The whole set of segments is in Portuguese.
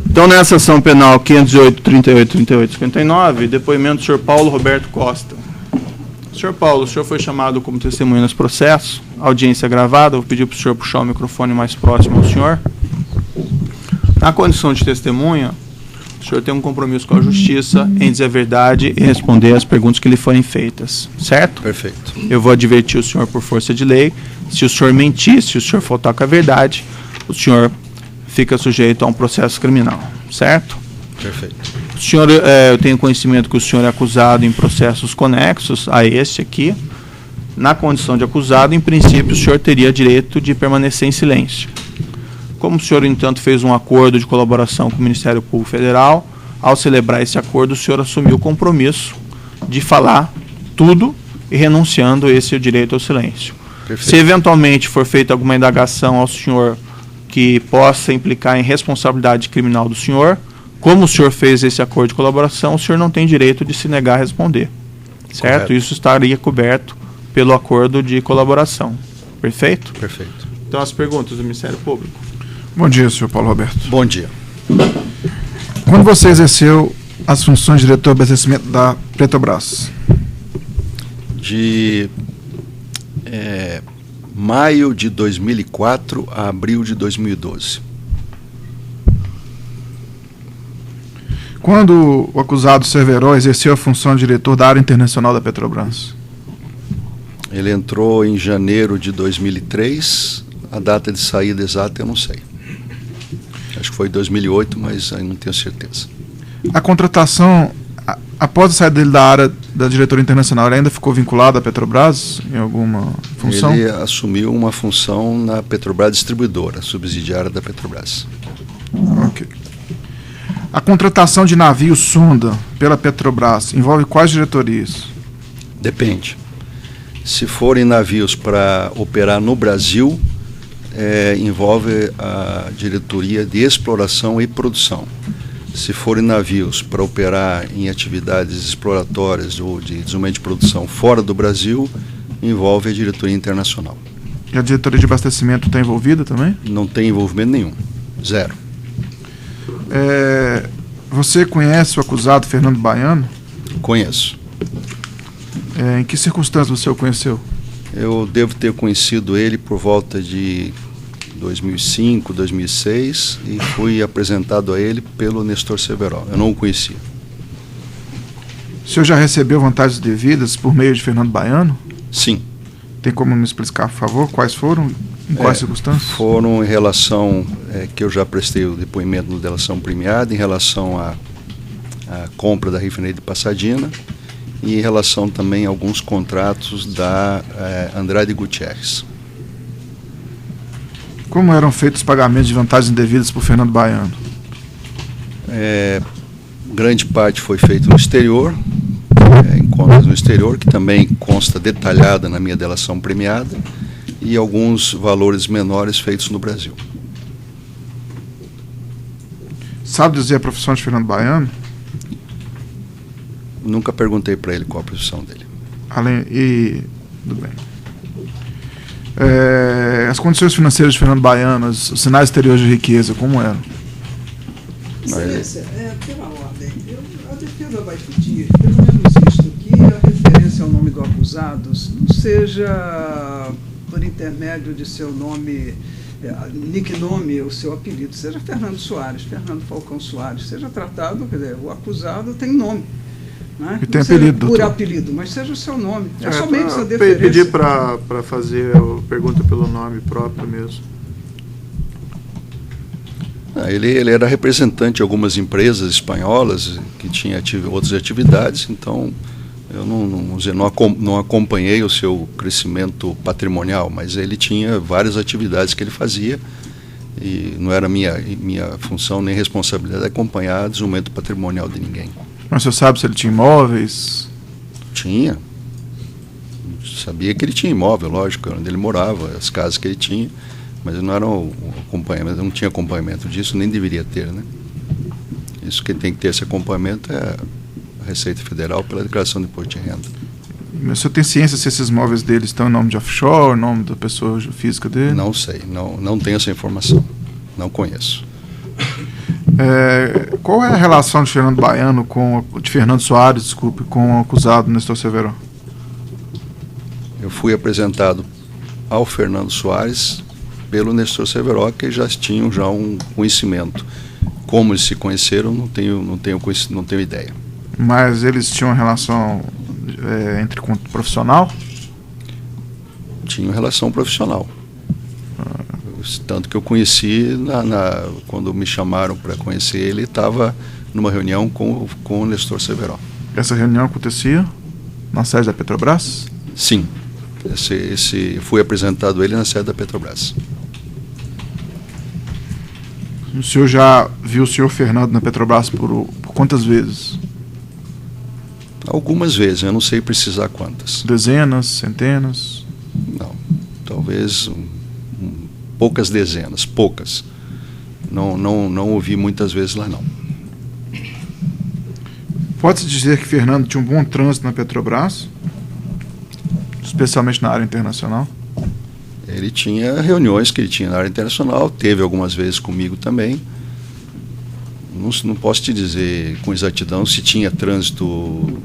Então, nessa ação penal 508, 38, 38, 59, depoimento do senhor Paulo Roberto Costa. Senhor Paulo, o senhor foi chamado como testemunha nesse processo, audiência gravada, vou pedir para o senhor puxar o microfone mais próximo ao senhor. Na condição de testemunha, o senhor tem um compromisso com a justiça em dizer a verdade e responder às perguntas que lhe forem feitas, certo? Perfeito. Eu vou advertir o senhor por força de lei, se o senhor mentir, se o senhor faltar com a verdade, o senhor fica sujeito a um processo criminal, certo? Perfeito. O senhor, eu tenho conhecimento que o senhor é acusado em processos conexos a este aqui. Na condição de acusado, em princípio, o senhor teria direito de permanecer em silêncio. Como o senhor, no entanto, fez um acordo de colaboração com o Ministério Público Federal, ao celebrar esse acordo, o senhor assumiu o compromisso de falar tudo e renunciando esse direito ao silêncio. Perfeito. Se eventualmente for feita alguma indagação ao senhor que possa implicar em responsabilidade criminal do senhor, como o senhor fez esse acordo de colaboração, o senhor não tem direito de se negar a responder, certo? Correto. Isso estaria coberto pelo acordo de colaboração. Perfeito? Perfeito. Então, as perguntas do Ministério Público. Bom dia, senhor Paulo Roberto. Bom dia. Quando você exerceu as funções de diretor de abastecimento da Petrobras? De maio de 2004 a abril de 2012. Quando o acusado Severo exerceu a função de diretor da área internacional da Petrobras? Ele entrou em janeiro de 2003, a data de saída exata eu não sei. Acho que foi 2008, mas aí não tenho certeza. A contratação, após a saída dele da área da diretoria internacional, ele ainda ficou vinculado à Petrobras em alguma função? Ele assumiu uma função na Petrobras Distribuidora, subsidiária da Petrobras. Ok. A contratação de navios sonda pela Petrobras envolve quais diretorias? Depende. Se forem navios para operar no Brasil, envolve a diretoria de exploração e produção. Se forem navios para operar em atividades exploratórias ou de desenvolvimento de produção fora do Brasil, envolve a diretoria internacional. E a diretoria de abastecimento está envolvida também? Não tem envolvimento nenhum. Zero. Você conhece o acusado Fernando Baiano? Conheço. Em que circunstâncias você o conheceu? Eu devo ter conhecido ele por volta de 2005, 2006 e fui apresentado a ele pelo Nestor Severo. Eu não o conhecia. O senhor já recebeu vantagens devidas por meio de Fernando Baiano? Sim. Tem como me explicar, por favor, quais foram? Em quais circunstâncias? Foram em relação, que eu já prestei o depoimento de delação premiada, em relação à compra da refinaria de Pasadena e em relação também a alguns contratos da Andrade Gutierrez. Como eram feitos os pagamentos de vantagens indevidas por Fernando Baiano? Grande parte foi feito no exterior, em contas no exterior, que também consta detalhada na minha delação premiada, e alguns valores menores feitos no Brasil. Sabe dizer a profissão de Fernando Baiano? Nunca perguntei para ele qual a profissão dele. Tudo bem. As condições financeiras de Fernando Baiano, os sinais exteriores de riqueza, como eram? Excelência, pela ordem, a defesa vai pedir, pelo menos isto, que a referência ao nome do acusado não seja por intermédio de seu nome, nickname, o seu apelido, seja Fernando Soares, Fernando Falcão Soares, seja tratado, quer dizer, o acusado tem nome. Né? E tem apelido, por doutor. Apelido, mas seja o seu nome. Somente essa Pedir deferência. para fazer a pergunta pelo nome próprio mesmo. Ele era representante de algumas empresas espanholas que tinham outras atividades, então eu não acompanhei o seu crescimento patrimonial, mas ele tinha várias atividades que ele fazia e não era minha função nem responsabilidade acompanhar o desenvolvimento patrimonial de ninguém. Mas você sabe se ele tinha imóveis? Tinha. Sabia que ele tinha imóvel, lógico, onde ele morava, as casas que ele tinha, mas não era um acompanhamento, não tinha acompanhamento disso, nem deveria ter, né? Isso que tem que ter esse acompanhamento é a Receita Federal pela declaração de imposto de renda. Mas o senhor tem ciência se esses imóveis dele estão em nome de offshore, em nome da pessoa física dele? Não sei, não tenho essa informação. Não conheço. Qual é a relação de Fernando Soares, desculpe, com o acusado Nestor Severo? Eu fui apresentado ao Fernando Soares pelo Nestor Severo, que já tinham um conhecimento. Como eles se conheceram, não tenho ideia. Mas eles tinham uma relação profissional? Tinham relação profissional. Tanto que eu conheci, quando me chamaram para conhecer ele, estava numa reunião com o Nestor Severo. Essa reunião acontecia na sede da Petrobras? Sim. Fui apresentado a ele na sede da Petrobras. O senhor já viu o senhor Fernando na Petrobras por quantas vezes? Algumas vezes, eu não sei precisar quantas. Dezenas, centenas? Não, talvez poucas dezenas, poucas. Não ouvi muitas vezes lá, não. Pode-se dizer que Fernando tinha um bom trânsito na Petrobras, especialmente na área internacional? Ele tinha reuniões que ele tinha na área internacional, teve algumas vezes comigo também. Não posso te dizer com exatidão se tinha trânsito.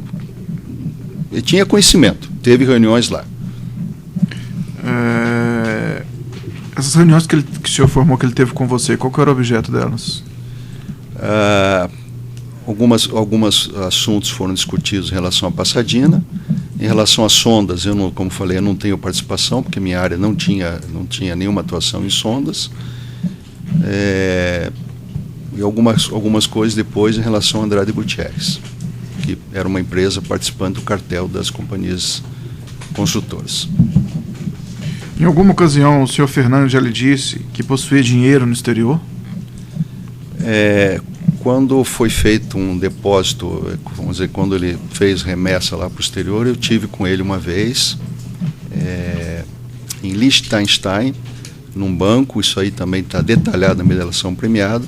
Ele tinha conhecimento, teve reuniões lá. Essas reuniões que o senhor informou que ele teve com você, qual que era o objeto delas? Alguns assuntos foram discutidos em relação à Pasadena. Em relação às sondas, como falei, eu não tenho participação, porque minha área não tinha nenhuma atuação em sondas. E algumas coisas depois em relação a Andrade Gutierrez, que era uma empresa participante do cartel das companhias construtoras. Em alguma ocasião, o senhor Fernando já lhe disse que possuía dinheiro no exterior? Quando foi feito um depósito, vamos dizer, quando ele fez remessa lá para o exterior, eu tive com ele uma vez, em Liechtenstein, num banco, isso aí também está detalhado na minha delação premiada,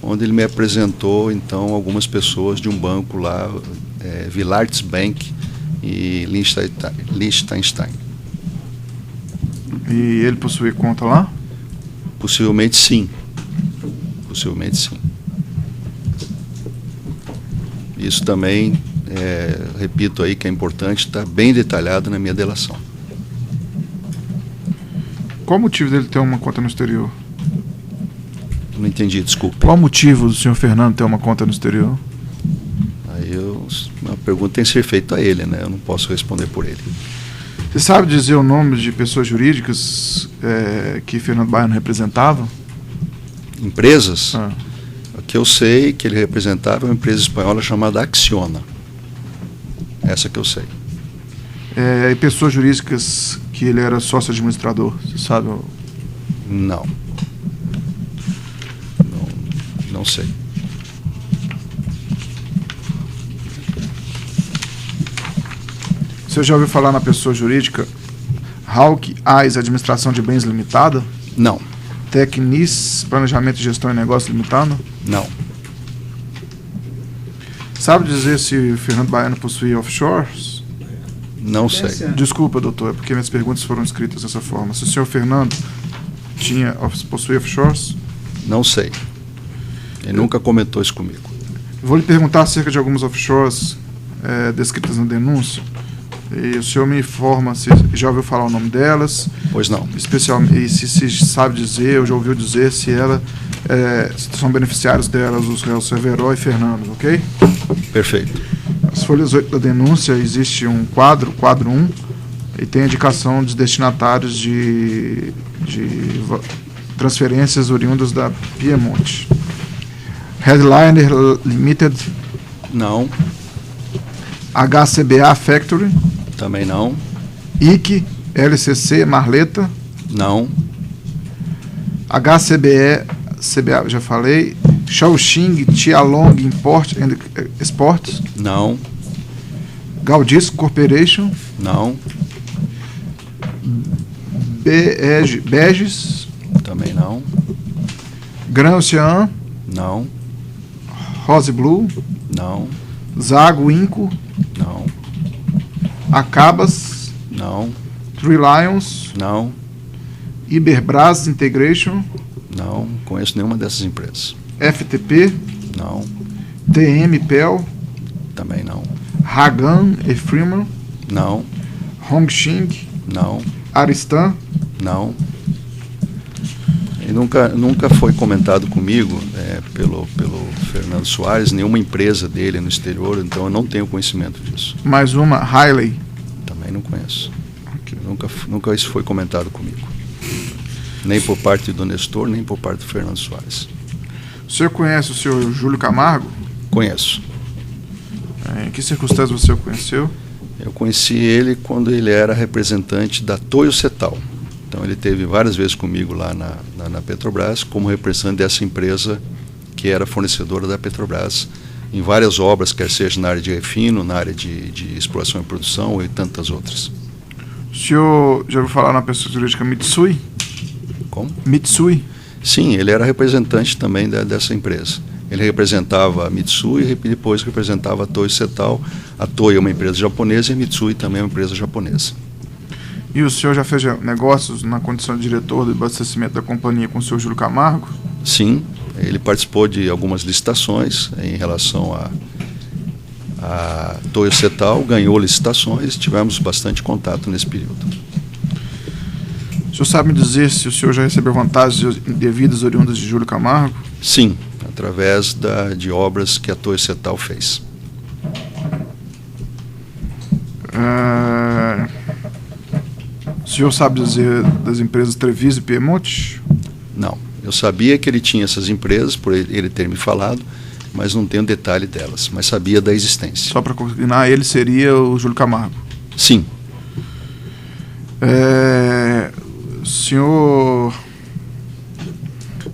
onde ele me apresentou, então, algumas pessoas de um banco lá, Willards Bank, em Liechtenstein. E ele possuía conta lá? Possivelmente sim. Possivelmente sim. Isso também, repito aí que é importante, está bem detalhado na minha delação. Qual o motivo dele ter uma conta no exterior? Não entendi, desculpe. Qual o motivo do senhor Fernando ter uma conta no exterior? Aí a pergunta tem que ser feita a ele, né? Eu não posso responder por ele. Você sabe dizer o nome de pessoas jurídicas que Fernando Baiano representava? Empresas? O que eu sei que ele representava é uma empresa espanhola chamada Acciona. Essa que eu sei. E pessoas jurídicas que ele era sócio administrador, você sabe? Não. Não sei. Você já ouviu falar na pessoa jurídica Hawk Eyes Administração de Bens Limitada? Não. Tecnis Planejamento e Gestão em Negócio Limitado? Não. Sabe dizer se Fernando Baiano possuía offshores? Não sei. Desculpa, doutor, é porque minhas perguntas foram escritas dessa forma. Se o senhor Fernando possuía offshores? Não sei. Ele nunca comentou isso comigo. Vou lhe perguntar acerca de algumas offshores descritas na denúncia. E o senhor me informa se já ouviu falar o nome delas. Pois não. E se sabe dizer, ou já ouviu dizer, se são beneficiários delas os réus Severo e Fernando, ok? Perfeito. As folhas 8 da denúncia, existe um quadro 1, e tem a indicação dos destinatários de transferências oriundas da Piemonte. Headliner Limited. Não. HCBA Factory. Também não. IC LCC Marleta. Não. CBA, já falei. Shaoxing Tialong Import and Exports. Não. Gaudis Corporation. Não. Beges. Também não. Gran Ocean. Não. Rose Blue. Não. Zago Inco. Não. Acabas. Não. Three Lions. Não. Iberbras Integration. Não conheço nenhuma dessas empresas. FTP, Não, TMPEL, também não. Hagan e Freeman, Não, Hongxing, não, Aristan, não. E nunca foi comentado comigo pelo Fernando Soares, nenhuma empresa dele no exterior, então eu não tenho conhecimento disso. mais uma, Riley. Também não conheço. Nunca isso foi comentado comigo. Nem por parte do Nestor, nem por parte do Fernando Soares. O senhor conhece o senhor Júlio Camargo? Conheço. Em que circunstâncias você o conheceu? Eu conheci ele quando ele era representante da Toyo Setal. Então ele esteve várias vezes comigo lá na Petrobras, como representante dessa empresa que era fornecedora da Petrobras, em várias obras, quer seja na área de refino, na área de exploração e produção e tantas outras. O senhor já ouviu falar na pessoa jurídica Mitsui? Como? Mitsui. Sim, ele era representante também dessa empresa. Ele representava a Mitsui e depois representava a Toyo Setal. A Toyo é uma empresa japonesa e a Mitsui também é uma empresa japonesa. E o senhor já fez negócios na condição de diretor do abastecimento da companhia com o senhor Júlio Camargo? Sim, ele participou de algumas licitações em relação a Toyo Setal, ganhou licitações e tivemos bastante contato nesse período. O senhor sabe me dizer se o senhor já recebeu vantagens devidas oriundas de Júlio Camargo? Sim, através de obras que a Toyo Setal fez. O senhor sabe dizer das empresas Treviso e Piemonte? Não, eu sabia que ele tinha essas empresas, por ele ter me falado, mas não tenho detalhe delas, mas sabia da existência. Só para combinar, ele seria o Júlio Camargo. Sim. O senhor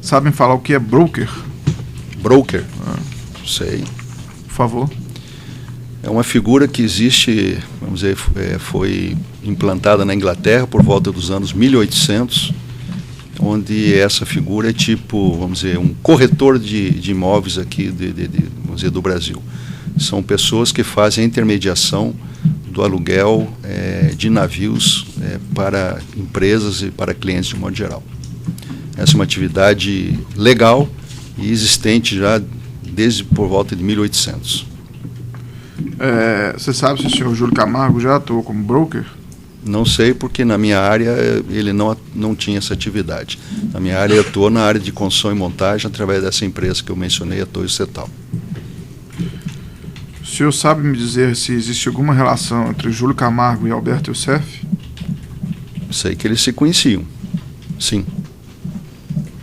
sabe me falar o que é broker? Broker? Sei. Por favor. É uma figura que existe, vamos dizer, foi implantada na Inglaterra por volta dos anos 1800, onde essa figura é tipo, vamos dizer, um corretor de imóveis aqui, vamos dizer, do Brasil. São pessoas que fazem a intermediação do aluguel de navios para empresas e para clientes de modo geral. Essa é uma atividade legal e existente já desde por volta de 1800. Você sabe se o senhor Júlio Camargo já atuou como broker? Não sei, porque na minha área ele não tinha essa atividade. Na minha área, eu atuou na área de construção e montagem através dessa empresa que eu mencionei, a Toyo Setal. O senhor sabe me dizer se existe alguma relação entre Júlio Camargo e Alberto Youssef? Sei que eles se conheciam, sim.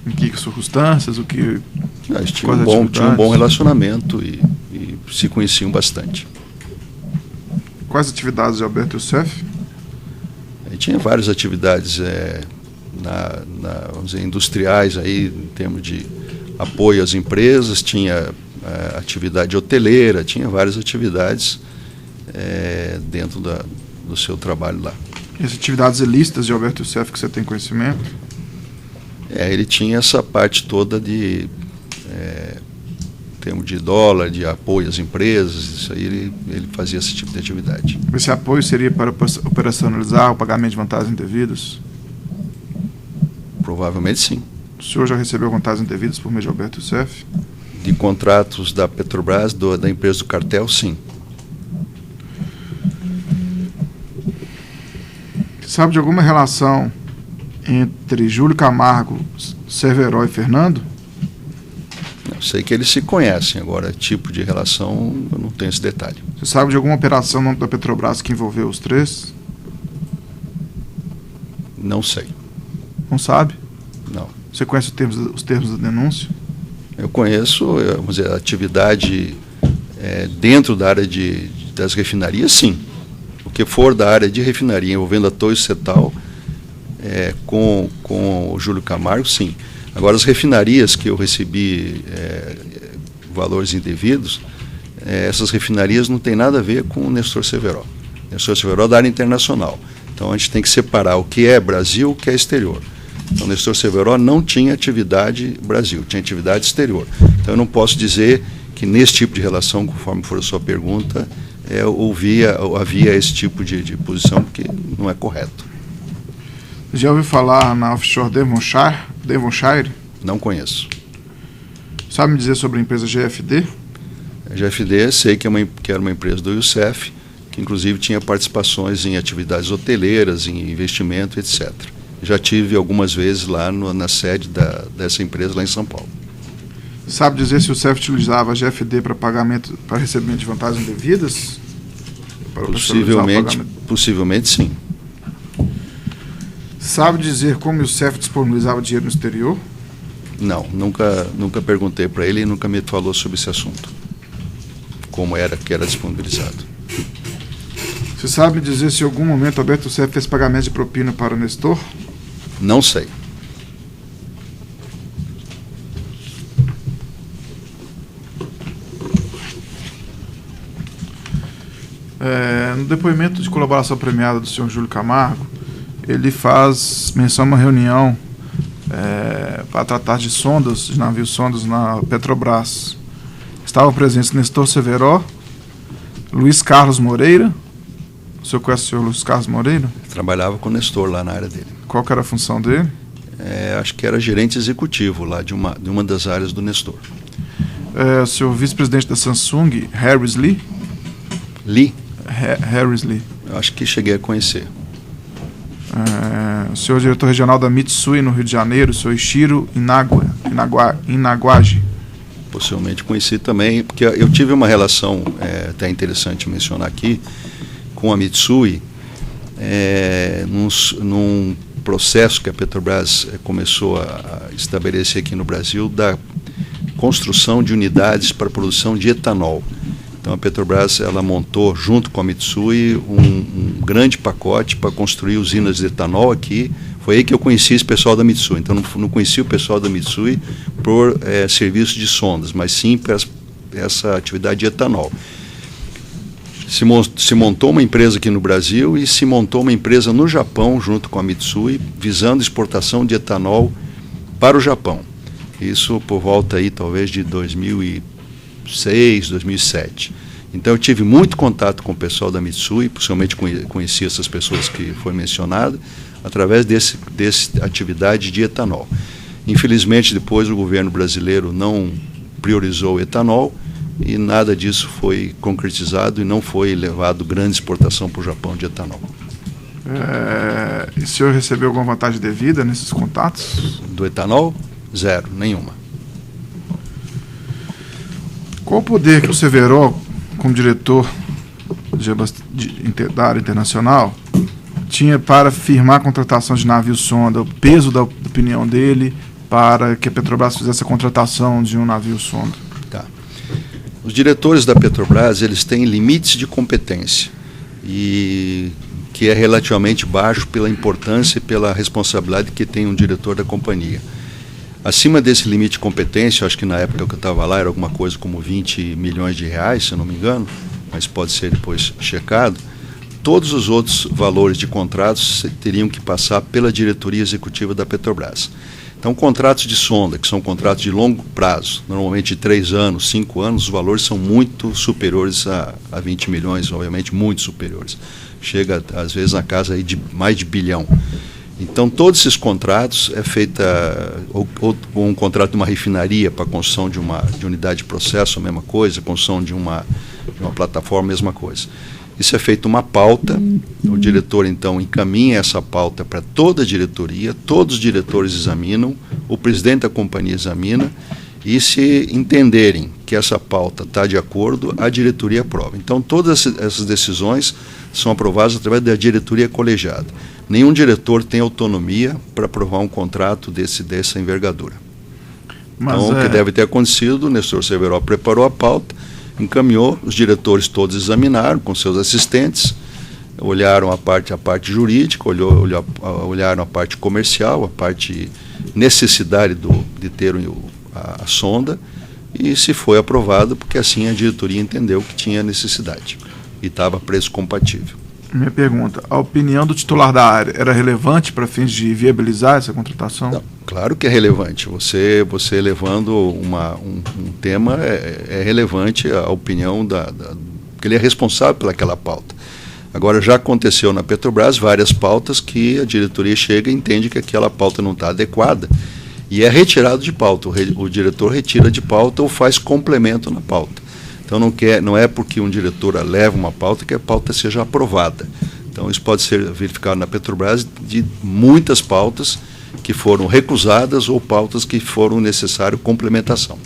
Em que circunstâncias? Eles tinham um bom relacionamento e se conheciam bastante. Quais atividades de Alberto Youssef? Ele tinha várias atividades vamos dizer, industriais, aí, em termos de apoio às empresas, tinha atividade hoteleira, tinha várias atividades dentro do seu trabalho lá. E as atividades ilícitas de Alberto Youssef que você tem conhecimento? Ele tinha essa parte toda de termos de dólar, de apoio às empresas, isso aí ele fazia esse tipo de atividade. Esse apoio seria para operacionalizar o pagamento de vantagens indevidas? Provavelmente sim. O senhor já recebeu vantagens indevidas por meio de Alberto Youssef? De contratos da Petrobras, da empresa do cartel, sim. Sabe de alguma relação entre Júlio Camargo, Cerveró e Fernando? Eu sei que eles se conhecem, agora tipo de relação eu não tenho esse detalhe. Você sabe de alguma operação no âmbito da Petrobras que envolveu os três? Não sei. Não sabe? Não. Você conhece os termos da denúncia? Eu conheço, vamos dizer, a atividade dentro da área das refinarias, sim. O que for da área de refinaria envolvendo a Toyo Setal com o Júlio Camargo, sim. Agora, as refinarias que eu recebi valores indevidos, essas refinarias não têm nada a ver com o Nestor Cerveró. Nestor Cerveró é da área internacional. Então, a gente tem que separar o que é Brasil e o que é exterior. Então, o Nestor Cerveró não tinha atividade Brasil, tinha atividade exterior. Então, eu não posso dizer que nesse tipo de relação, conforme for a sua pergunta, havia esse tipo de posição, porque não é correto. Já ouviu falar na offshore Devonshire? Não conheço. Sabe me dizer sobre a empresa GFD? A GFD, sei que era uma empresa do Youssef, que inclusive tinha participações em atividades hoteleiras, em investimento, etc. Já tive algumas vezes lá na sede dessa empresa lá em São Paulo. Sabe dizer se o CEF utilizava a GFD para pagamento, para recebimento de vantagens indevidas? Possivelmente sim. Sabe dizer como o CEF disponibilizava dinheiro no exterior? Não, nunca perguntei para ele e nunca me falou sobre esse assunto. Como era que era disponibilizado. Você sabe me dizer se em algum momento Alberto CEF fez pagamento de propina para o Nestor? Não sei. No depoimento de colaboração premiada do senhor Júlio Camargo, ele faz menção a uma reunião para tratar de sondas, de navios sondas na Petrobras. Estavam presentes Nestor Severo, Luiz Carlos Moreira. O senhor conhece o senhor Luiz Carlos Moreira? Trabalhava com o Nestor lá na área dele. Qual que era a função dele? Acho que era gerente executivo lá de uma das áreas do Nestor. O senhor vice-presidente da Samsung, Harris Lee? Lee? Harris Lee. Eu acho que cheguei a conhecer. O senhor diretor regional da Mitsui no Rio de Janeiro, o senhor Ishiro Inaguaji. Possivelmente conheci também, porque eu tive uma relação, até interessante mencionar aqui, com a Mitsui, num processo que a Petrobras começou a estabelecer aqui no Brasil, da construção de unidades para a produção de etanol. Então a Petrobras ela montou, junto com a Mitsui, um grande pacote para construir usinas de etanol aqui. Foi aí que eu conheci esse pessoal da Mitsui. Então não conheci o pessoal da Mitsui por serviço de sondas, mas sim por essa atividade de etanol. Se montou uma empresa aqui no Brasil e se montou uma empresa no Japão, junto com a Mitsui, visando exportação de etanol para o Japão. Isso por volta aí, talvez, de 2006, 2007. Então eu tive muito contato com o pessoal da Mitsui, possivelmente conheci essas pessoas que foi mencionado, através dessa atividade de etanol. Infelizmente, depois o governo brasileiro não priorizou o etanol e nada disso foi concretizado e não foi levado grande exportação para o Japão de etanol. E o senhor recebeu alguma vantagem devida nesses contatos? Do etanol? Zero, nenhuma. Qual o poder que o Severo, como diretor da área internacional, tinha para firmar a contratação de navio sonda, o peso da opinião dele para que a Petrobras fizesse a contratação de um navio sonda? Tá. Os diretores da Petrobras, eles têm limites de competência, e que é relativamente baixo pela importância e pela responsabilidade que tem um diretor da companhia. Acima desse limite de competência, acho que na época que eu estava lá era alguma coisa como 20 milhões de reais, se eu não me engano, mas pode ser depois checado, todos os outros valores de contratos teriam que passar pela diretoria executiva da Petrobras. Então, contratos de sonda, que são contratos de longo prazo, normalmente de 3 anos, 5 anos, os valores são muito superiores a 20 milhões, obviamente muito superiores. Chega, às vezes, na casa aí de mais de bilhão. Então, todos esses contratos é feita, ou um contrato de uma refinaria para a construção de unidade de processo, a mesma coisa, construção de uma plataforma, a mesma coisa. Isso é feito uma pauta, o diretor, então, encaminha essa pauta para toda a diretoria, todos os diretores examinam, o presidente da companhia examina, e se entenderem que essa pauta está de acordo, a diretoria aprova. Então, todas essas decisões são aprovadas através da diretoria colegiada. Nenhum diretor tem autonomia para aprovar um contrato dessa envergadura. Então, o que deve ter acontecido, o Nestor Severo preparou a pauta, encaminhou, os diretores todos examinaram com seus assistentes, olharam a parte jurídica, olharam a parte comercial, a parte necessidade de ter a sonda, e se foi aprovado, porque assim a diretoria entendeu que tinha necessidade e estava preço compatível. Minha pergunta, a opinião do titular da área era relevante para fins de viabilizar essa contratação? Não, claro que é relevante. Você levando um tema, é relevante a opinião porque ele é responsável pelaquela pauta. Agora, já aconteceu na Petrobras várias pautas que a diretoria chega e entende que aquela pauta não está adequada E é retirado de pauta. O diretor retira de pauta ou faz complemento na pauta. Então não é porque um diretor leva uma pauta que a pauta seja aprovada. Então isso pode ser verificado na Petrobras de muitas pautas que foram recusadas ou pautas que foram necessário complementação.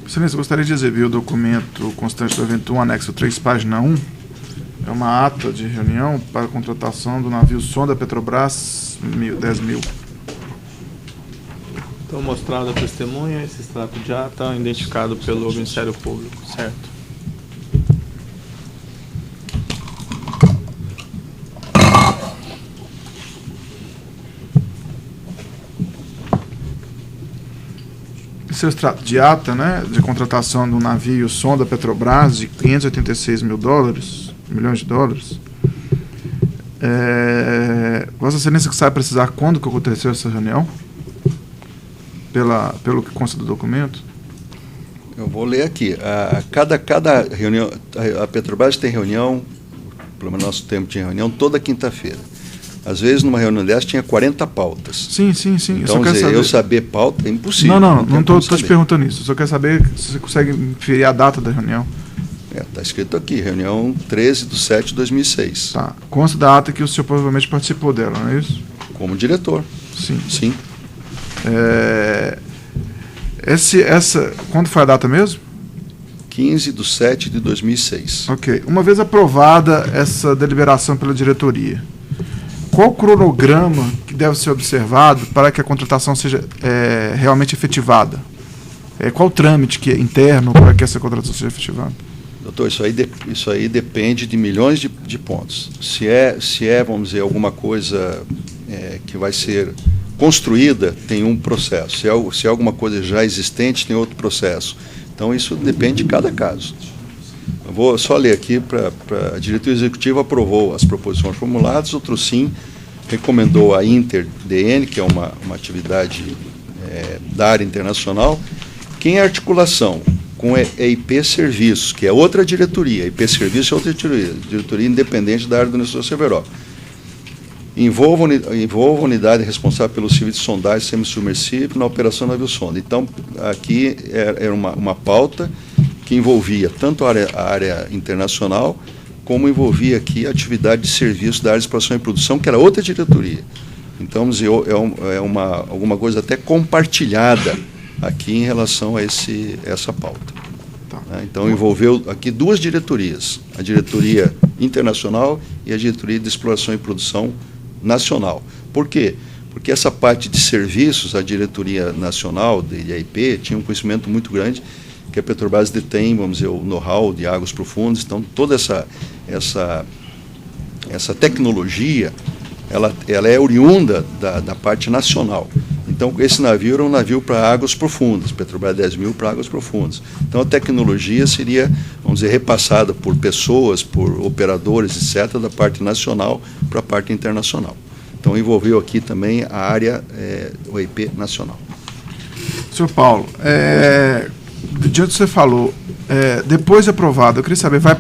Excelência, gostaria de exibir o documento constante do evento 1, anexo 3, página 1. É uma ata de reunião para a contratação do navio sonda Petrobras 10.000. Então, mostrado a testemunha, esse extrato de ata identificado pelo Ministério Público, certo? Esse é o extrato de ata, né, de contratação do navio sonda Petrobras de $586 milhões de dólares. Vossa Excelência que sabe precisar quando que aconteceu essa reunião? Pelo que consta do documento? Eu vou ler aqui. Cada reunião, a Petrobras tem reunião, pelo menos nosso tempo tinha reunião, toda quinta-feira. Às vezes, numa reunião dessa, tinha 40 pautas. Sim. Então, eu saber pauta é impossível. Não estou te perguntando isso. Eu só quero saber se você consegue inferir a data da reunião. Está escrito aqui, reunião 13/7/2006. Tá. Consta da ata que o senhor provavelmente participou dela, não é isso? Como diretor. Sim. Quando foi a data mesmo? 15/7/2006. Ok. Uma vez aprovada essa deliberação pela diretoria, qual o cronograma que deve ser observado para que a contratação seja realmente efetivada? Qual o trâmite que é interno para que essa contratação seja efetivada? Doutor, isso aí depende de milhões de pontos. Se é, vamos dizer, alguma coisa que vai ser construída, tem um processo. Se é alguma coisa já existente, tem outro processo. Então, isso depende de cada caso. Eu vou só ler aqui a diretoria executiva aprovou as proposições formuladas, o Trucim recomendou a InterDN, que é uma atividade da área internacional, que em articulação com a IP Serviços, que é outra diretoria, a IP Serviços é outra diretoria independente da área do Nestor Severo. Envolva a unidade responsável pelo serviço de sondagem semissubmersível na operação navio sonda. Então, aqui era uma pauta que envolvia tanto a área internacional, como envolvia aqui a atividade de serviço da área de exploração e produção, que era outra diretoria. Então, alguma coisa até compartilhada aqui em relação a essa pauta. Tá. Então, envolveu aqui duas diretorias, a diretoria internacional e a diretoria de exploração e produção nacional. Por quê? Porque essa parte de serviços, a diretoria nacional de IP tinha um conhecimento muito grande, que a Petrobras detém, vamos dizer, o know-how de águas profundas. Então, toda essa tecnologia, ela é oriunda da parte nacional. Então, esse navio era um navio para águas profundas, Petrobras 10.000 para águas profundas. Então, a tecnologia seria, vamos dizer, repassada por pessoas, por operadores, etc., da parte nacional para a parte internacional. Então, envolveu aqui também a área o IP nacional. Senhor Paulo, diante do que você falou, depois de aprovado, eu queria saber, vai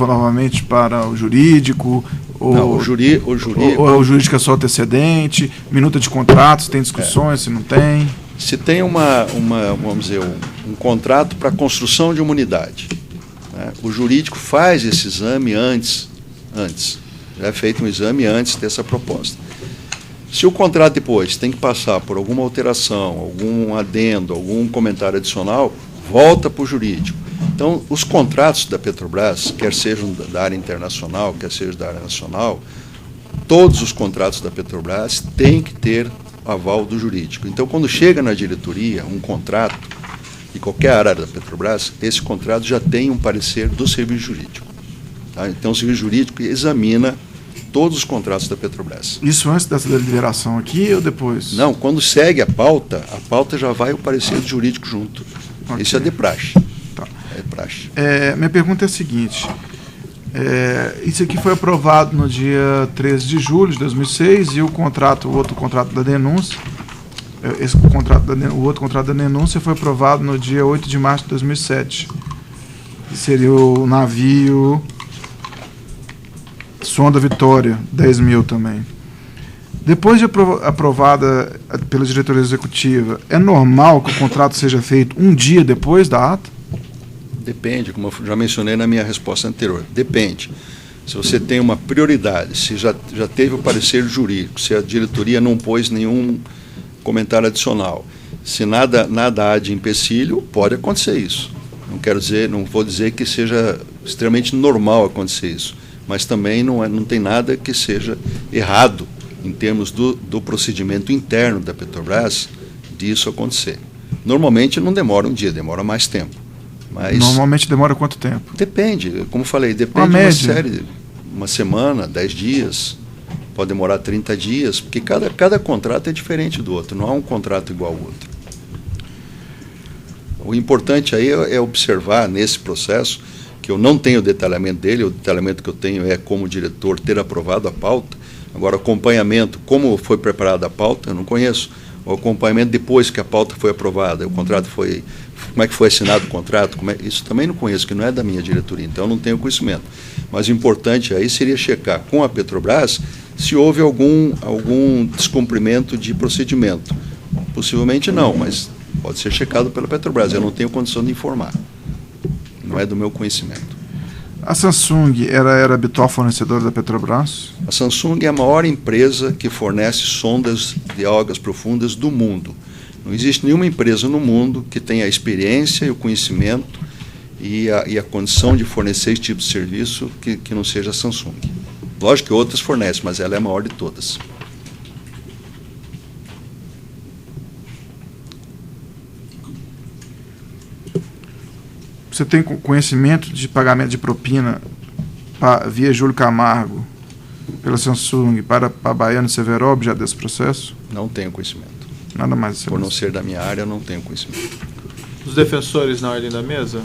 novamente para o jurídico? Não, o jurídico... Ou o jurídico é só antecedente, minuta de contratos, tem discussões, se não tem? Se tem vamos dizer, um contrato para a construção de uma unidade, né, o jurídico faz esse exame antes. Já é feito um exame antes dessa proposta. Se o contrato depois tem que passar por alguma alteração, algum adendo, algum comentário adicional, volta para o jurídico. Então, os contratos da Petrobras, quer sejam da área internacional, quer sejam da área nacional, todos os contratos da Petrobras têm que ter aval do jurídico. Então, quando chega na diretoria um contrato, de qualquer área da Petrobras, esse contrato já tem um parecer do serviço jurídico. Tá? Então, o serviço jurídico examina todos os contratos da Petrobras. Isso antes dessa deliberação aqui ou depois? Não, quando segue a pauta já vai o parecer do jurídico junto. Okay. Isso é de praxe. Tá. É praxe. Minha pergunta é a seguinte, isso aqui foi aprovado no dia 13 de julho de 2006 e o outro contrato da denúncia, o outro contrato da denúncia foi aprovado no dia 8 de março de 2007. Que seria o navio Sonda Vitória, 10.000 também. Depois de aprovada pela diretoria executiva, é normal que o contrato seja feito um dia depois da ata? Depende, como eu já mencionei na minha resposta anterior, depende. Se você tem uma prioridade, se já teve o parecer jurídico, se a diretoria não pôs nenhum comentário adicional, se nada há de empecilho, pode acontecer isso. Não vou dizer que seja extremamente normal acontecer isso, mas também não tem nada que seja errado em termos do procedimento interno da Petrobras disso acontecer. Normalmente não demora um dia, demora mais tempo. Mas normalmente demora quanto tempo? depende, como falei, depende de uma série, uma semana, 10 dias, pode demorar 30 dias, porque cada contrato é diferente do outro, não há um contrato igual ao outro. O importante aí é observar nesse processo, que eu não tenho o detalhamento dele, o detalhamento que eu tenho é como diretor ter aprovado a pauta. Agora, acompanhamento, como foi preparada a pauta, eu não conheço. O acompanhamento depois que a pauta foi aprovada, o contrato foi, como é que foi assinado o contrato, isso também não conheço, que não é da minha diretoria, então eu não tenho conhecimento. Mas o importante aí seria checar com a Petrobras se houve algum descumprimento de procedimento. Possivelmente não, mas pode ser checado pela Petrobras, eu não tenho condição de informar. Não é do meu conhecimento. A Samsung era habitual fornecedora da Petrobras? A Samsung é a maior empresa que fornece sondas de águas profundas do mundo. Não existe nenhuma empresa no mundo que tenha a experiência e o conhecimento e a condição de fornecer esse tipo de serviço que não seja a Samsung. Lógico que outras fornecem, mas ela é a maior de todas. Você tem conhecimento de pagamento de propina via Júlio Camargo, pela Samsung, para a Baiano e Severo, objeto desse processo? Não tenho conhecimento. Nada mais. Por não ser da minha área, não tenho conhecimento. Os defensores na ordem da mesa?